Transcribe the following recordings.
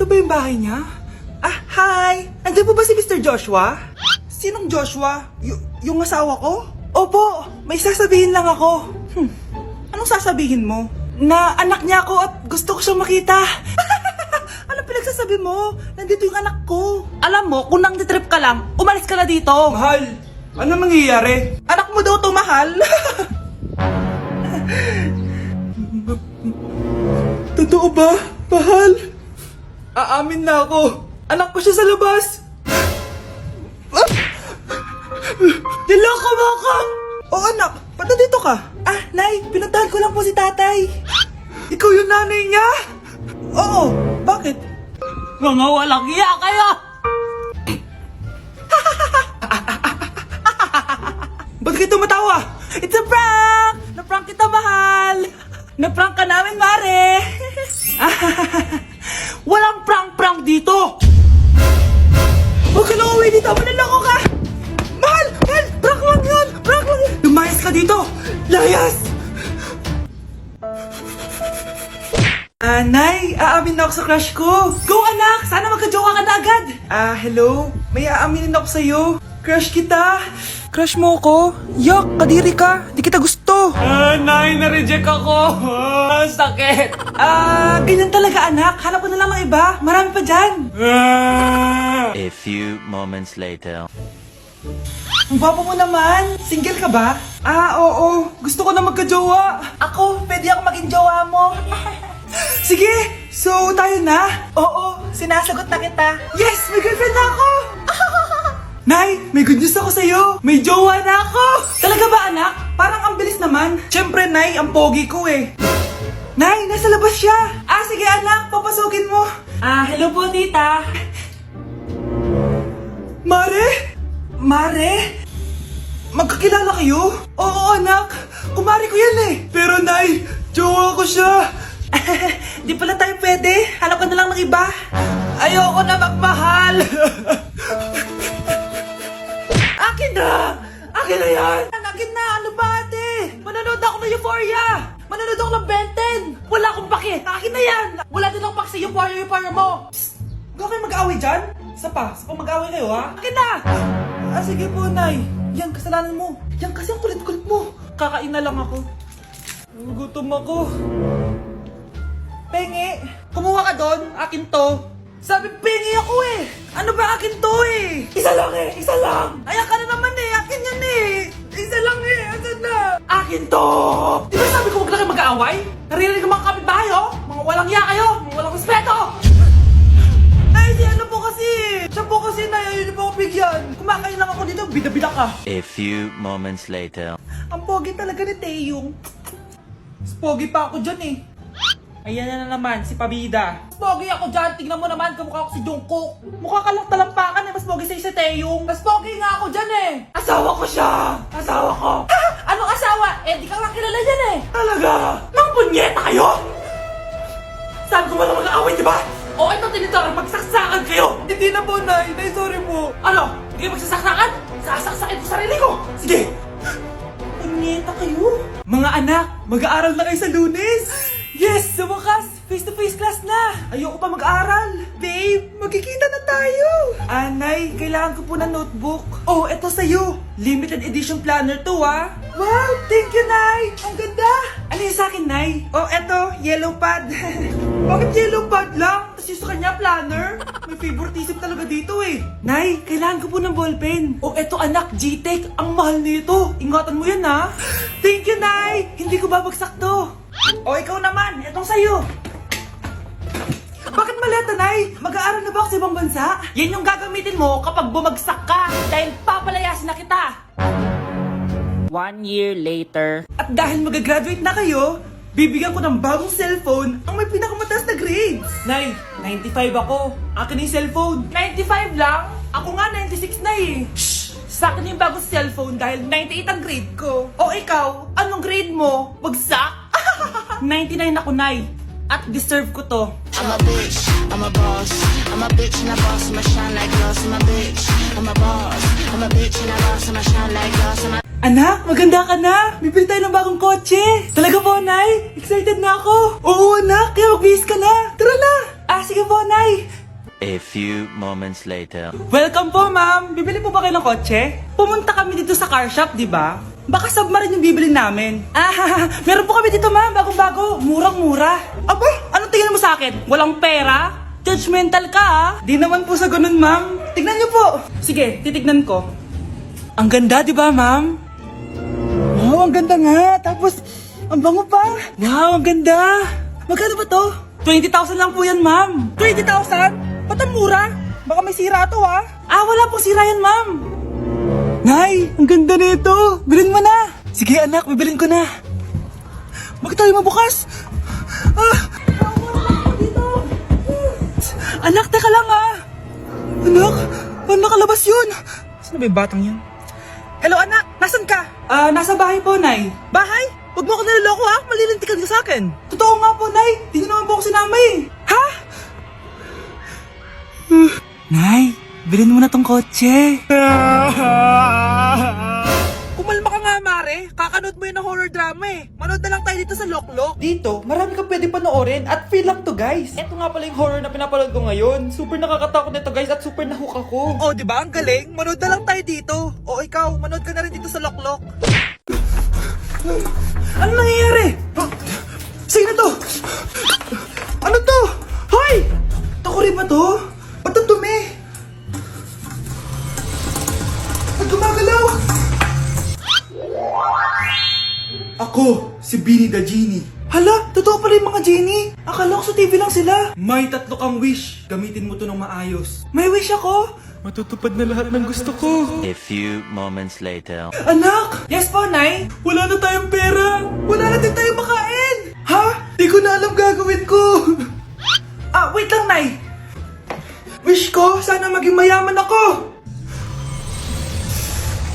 Ito ba yung bahay niya? Ah, hi! Andiyan po ba si Mr. Joshua? Sinong Joshua? Yung asawa ko? Opo, may sasabihin lang ako. Anong sasabihin mo? Na anak niya ako at gusto ko siyang makita. Ano pinagsasabi mo? Nandito yung anak ko. Alam mo, kung nang trip ka lang, umalis ka na dito. Mahal, ano mangyayari? Anak mo daw to, mahal. Totoo ba, mahal? Aamin na ako. Anak ko siya sa labas. Niloko mo ako! Oh anak, ba't nandito ka? Ah, Nay, pinuntahan ko lang po si tatay. Ikaw yung nanay niya? Oo, bakit? Mga walang iya kayo! Ba't kayo tumatawa? It's a prank! Na-prank kita, mahal! Na-prank ka namin, Mare! Walang prank-prank dito! Huwag ka na uwi dito! Manaloko ka! Mahal! Mahal! Prank lang yun! Prank lang yun! Lumayas ka dito! Layas! Nay, aamin na ako sa crush ko. Go anak! Sana magka-jowa ka na agad. Hello? May aaminin ako sa'yo. Crush kita. Crush mo ako? Yak, kadiri ka. Di kita gusto. Nay, na-reject ako. Sakit. Ganyan talaga anak. Hanap ko na lang ng iba. Marami pa dyan. A few moments later. Ang gwapo mo naman. Single ka ba? Oo. Gusto ko na magka-jowa. Ako, pwede ako maging jowa mo. Sige, so tayo na? Oo, sinasagot na kita. Yes, may girlfriend na ako! Nay, may good news ako sa'yo. May jowa na ako! Talaga ba anak? Parang ang bilis naman. Siyempre, Nay, ang pogi ko eh. Nay, nasa labas siya. Sige anak, papasukin mo. Hello po tita. Mare? Mare? Magkakilala kayo? Oo anak, kumari ko yan eh. Pero Nay, jowa ko siya. Di pala tayo pwede. Hanap ka na lang ng iba. Ayoko na magmahal. Akin na! Akin na yan! Akin na! Ano ba ate? Manonood ako ng Euphoria! Manonood ako ng Ben 10! Wala akong pake! Akin na yan! Wala din akong pake sa Euphoria mo! Psst! Huwag kayo mag-away dyan? Isa pa mag-away kayo ha? Akin na! Sige po Nay. Yan, kasalanan mo. Yan kasi ang kulit-kulit mo. Kakain na lang ako. Gutom ako. Pengi, kumuha ka doon, akin to. Sabi, pengi ako eh. Ano ba akin to eh? Isa lang eh, isa lang. Ayan ka na naman eh, akin yan eh. Isa lang eh, asan na? Akin to. Di ba sabi ko huwag na kayo mag-aaway? Naririnig ang mga kapitbahay oh. Mga walang iya kayo, mga walang respeto. Ay, si ano po kasi. Siya po kasi na yun po ako bigyan. Kumakain lang ako dito, bida-bida ka. A few moments later. Ang pogi talaga ni Taeyong. Mas pogi pa ako dyan eh. Ayan na naman, si Pabida. Mas pogi ako dyan, tignan mo naman, kamukha ako si Jungkook. Mukha ka lang talampakan eh, mas pogi sa'yo si Taeyong. Mas pogi nga ako dyan eh. Asawa ko siya! Asawa ko! Ha? Anong asawa? Eh, di ka lang kilala dyan eh. Talaga? Nang punyeta kayo? Saan ko ba na mag-aaway, di ba? O, ito tinitara, magsaksakan kayo! Hindi na po, Nay. Nay, sorry po. Ano? Hindi kayo magsasaksakan? Sasaksakin ko sarili ko! Sige! Punyeta kayo? Mga anak, mag-aaral na kayo sa Lunes! Yes! Sa wakas! Face-to-face class na! Ayoko pa mag-aaral! Babe, magkikita na tayo! Nay, kailangan ko po ng notebook. Oh, eto sa'yo! Limited edition planner to ah! Wow! Thank you, Nay! Ang ganda! Ano yung sa'kin, Nay? Oh, eto, yellow pad. Bakit yellow pad lang? Tapos yung sa kanya, planner? May favoritism talaga dito eh. Nay, kailangan ko po ng ballpen. Oh, eto anak, G-Tech. Ang mahal nito. Ingatan mo yan ha. Thank you, Nay! Hindi ko babagsak to. O, ikaw naman. Itong sa'yo. Bakit maleta, Nay? Mag-aaral na ba ako sa ibang bansa? Yan yung gagamitin mo kapag bumagsak ka. Dahil papalayasin na kita. 1 year later. At dahil mag-graduate na kayo, bibigyan ko ng bagong cellphone ang may pinakamataas na grades. Nay, 95 ako. Akin na yung cellphone. 95 lang? Ako nga 96 na eh. Shh! Sa akin yung bagong cellphone dahil 98 ang grade ko. O ikaw, anong grade mo? Bagsak? 99 ako, Nay. At deserve ko to. I'm a bitch, I'm a boss. I'm a bitch and a boss, I'ma shine like glass. I'm a bitch, I'm a boss. I'm a bitch and a boss, I'ma shine like glass. Anak, maganda ka na. Bibili tayo ng bagong kotse. Talaga po, Nay? Excited na ako. Oo, anak. Kaya magbihis ka na. Tara na. Sige po, Nay. A few moments later. Welcome po, ma'am. Bibili po ba kayo ng kotse? Pumunta kami dito sa car shop, di ba? Baka submarine yung bibili namin. Meron po kami dito, ma'am. Bagong-bago. Murang-mura. Aba, anong tingin mo sa akin? Walang pera? Judgmental ka, ah. Di naman po sa ganun, ma'am. Tignan niyo po. Sige, titignan ko. Ang ganda, di ba, ma'am? Wow, ang ganda nga. Tapos, ang bango pa. Wow, ang ganda. Magkano ba to? 20,000 lang po yan, ma'am. 20,000? Ba't ang mura? Baka may sira to, ah. Wala pong sira yan, ma'am. Nay, ang ganda nito. Bilhin mo na. Sige, anak, bibilin ko na. Bakit tayo mabukas? Anak, teka lang, ah. Anak, paano nakalabas yun? Saan na ba yung batang yun? Hello, anak. Nasaan ka? Nasa bahay po, Nay. Bahay? Huwag mo ako naloloko, ha? Malilintikan ka sa akin. Totoo nga po, Nay. Di na naman po ako sinama, eh. Ha? Nay, bilhin mo na tong kotse. Kumalma ka nga, Mare. Kakanood mo yun ng horror drama, eh. Manood na lang tayo dito sa Loklok. Dito, marami kang pwede panoorin at free lang to, guys. Ito nga pala yung horror na pinapanood ko ngayon. Super nakakatakot nito, guys, at super nahook ako. Oh, di ba? Ang galing. Manood na lang tayo dito. O ikaw, manood ka na rin dito sa Loklok. Ano nangyayari? Sino to? Ano to? Hoy! Takuri ba to? Ba't ang dumi? Ba't gumagalaw? Ako, si Beanie the Genie. Hala, totoo pala yung mga genie. Akala ko sa TV lang sila. May 3 kang wish. Gamitin mo to ng maayos. May wish ako? Matutupad na lahat ng gusto ko. A few moments later. Anak! Yes po, Nay? Wala na tayong pera. Wala na din tayong makain. Ha? Di ko na alam gagawin ko. Wait lang, Nay. Wish ko, sana maging mayaman ako.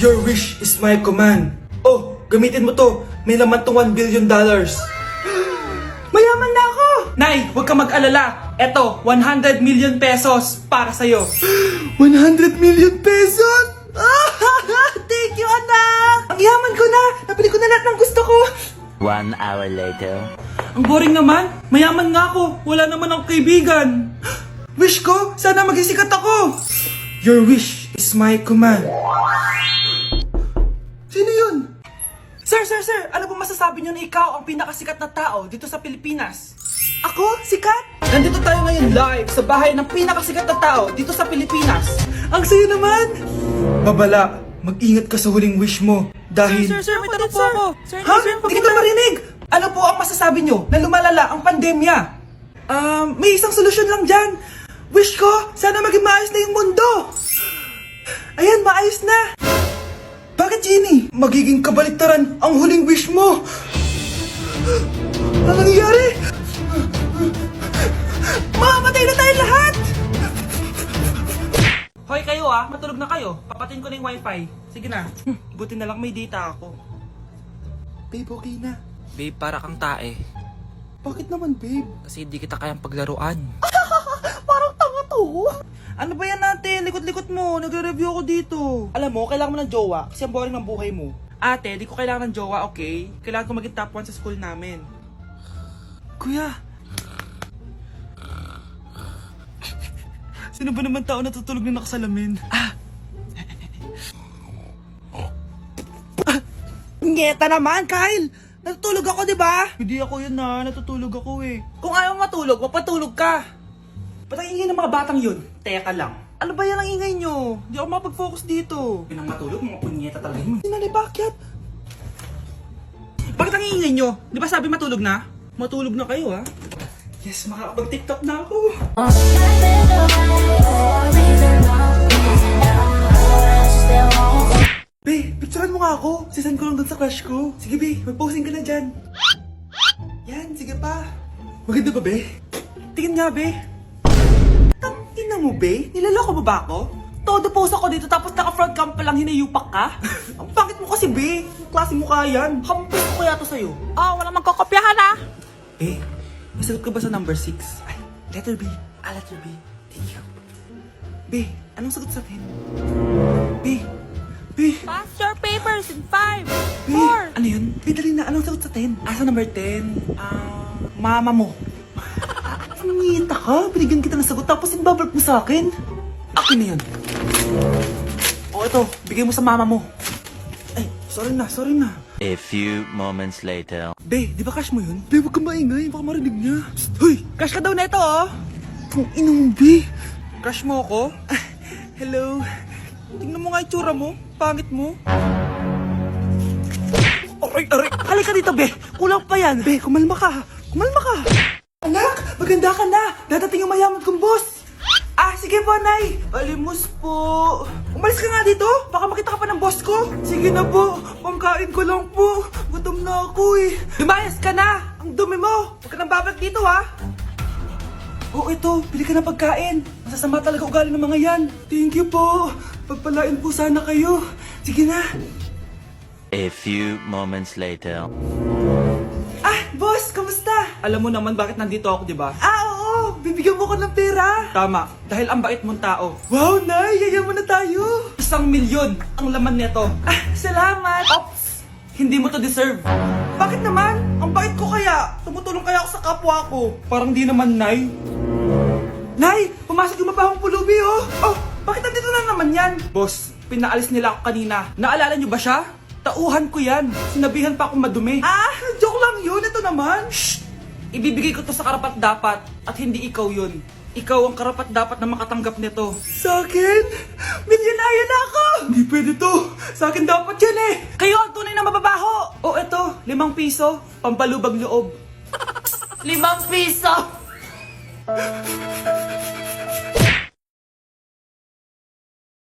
Your wish is my command. Oh, gamitin mo to. May laman tong $1 billion. Mayaman na ako! Nay, huwag ka mag-alala. Eto, 100 million pesos para sa'yo. 100 million pesos? Thank you, anak! Ang yaman ko na! Nabili ko na lahat ng gusto ko! 1 hour later. Ang boring naman. Mayaman nga ako. Wala naman akong kaibigan. Wish ko, sana maging sikat ako. Your wish is my command. Sino yun? Sir! Ano po masasabi niyo na ikaw ang pinakasikat na tao dito sa Pilipinas? Ako? Sikat? Nandito tayo ngayon live sa bahay ng pinakasikat na tao dito sa Pilipinas. Ang sayo naman! Babala, mag-ingat ka sa huling wish mo dahil... Sir, may tanong po ako. Sir, Ha? Hindi kita marinig! Ano po ang masasabi niyo na lumalala ang pandemya? May isang solusyon lang dyan. Wish ko, sana maging maayos na yung mundo. Ayan, maayos na. Bakit, Genie? Magiging kabaliktaran ang huling wish mo. Ano nangyayari? Mamamatay na tayo lahat! Hoy kayo matulog na kayo. Papatin ko na yung wifi. Sige na. Buti na lang may data ako. Babe, okay na. Babe, para kang tae. Bakit naman, babe? Kasi hindi kita kayang paglaruan. Parang tanga to. Ano ba yan natin? Likot-likot mo. Nagre-review ako dito. Alam mo, kailangan mo ng jowa kasi ang boring ng buhay mo. Ate, di ko kailangan ng jowa, okay? Kailangan ko maging top 1 sa school namin. Kuya. Sino ba naman tao natutulog na nakasalamin? Ngeta naman, Kyle! Natutulog ako, di ba? Hindi ako yun natutulog ako eh. Kung ayaw matulog, mapatulog ka. Ba't ang ingay ng mga batang yun? Teka lang. Ano ba yan ang ingay nyo? Hindi ako mapag-focus dito. Pinang matulog, mga punyeta talaga yun. Sinali, bakit? Bakit ang ingay nyo? Di ba sabi matulog na? Matulog na kayo, ha? Yes, makakapag-tiktok na ako. Be, picturean mo nga ako. Sisend ko lang dun sa crush ko. Sige, be, mag-posing ka na dyan. Yan, sige pa. Maganda ba, be? Tingin nga, be. Tingnan mo, be? Nilaloko mo ba ako? Todo post ako dito tapos naka-front cam pa lang hinayupak ka? Ang pangit mo kasi, be. Ang klase mo kaya yan. Hampis ko kaya to sa'yo. Walang magkokopyahan ah. Be, nasagot ka ba sa number 6? Ay, letter B. Letter B. Thank you. Be, anong sagot sa 10? Be. Pass your papers in 5, Be, 4. ano yun? Be, dali na. Anong sagot sa 10? Sa number 10? Mama mo. nangingita ka? Binigyan kita ng sagot tapos ibabalik mo sa akin? Akin na yan. O ito, bigay mo sa mama mo. Ay, sorry na. A few moments later. Be, di ba cash mo yun? Be, huwag kang maingay, baka marinig niya. Psst, hoy, cash ka daw neto, oh. Kung inong, Be. Cash mo ako? Hello. Tingnan mo nga itsura mo. Pangit mo. Aray. Halika dito, Be. Kulang pa yan. Be, kumalma ka. Anak, maganda ka na. Dadating yung mayaman kong boss. Sige po, Nay. Alimos po. Umalis ka nga dito. Baka makita ka pa ng boss ko. Sige na po. Pangkain ko lang po. Gutom na ako eh. Lumayas ka na. Ang dumi mo. Huwag ka nang babalik dito, ha. Oo, ito. Bili ka ng pagkain. Masasama talaga ugali ng mga yan. Thank you po. Pagpalain po sana kayo. Sige na. A few moments later. Boss, kamusta? Alam mo naman bakit nandito ako, di ba? Oo. Bibigyan mo ko ng pera. Tama. Dahil ang bait mong tao. Wow, Nay. Yayaman na tayo. 1,000,000 ang laman nito. Salamat. Ops. Hindi mo to deserve. Bakit naman? Ang bait ko kaya. Tumutulong kaya ako sa kapwa ko. Parang di naman, Nay. Nay, pumasok yung mapahong pulubi, oh. Oh, bakit nandito na naman yan? Boss, pinaalis nila ako kanina. Naalala niyo ba siya? Tauhan ko yan. Sinabihan pa akong madumi. Joke lang yun. Ito naman. Shh! Ibibigay ko to sa karapat-dapat at hindi ikaw yun. Ikaw ang karapat-dapat na makatanggap nito. Sa akin? Milyonaryo na ako! Hindi pwede to. Sa akin dapat yan eh. Kayo ang tunay na mababaho. O eto, 5 piso. Pampalubag loob. 5 piso!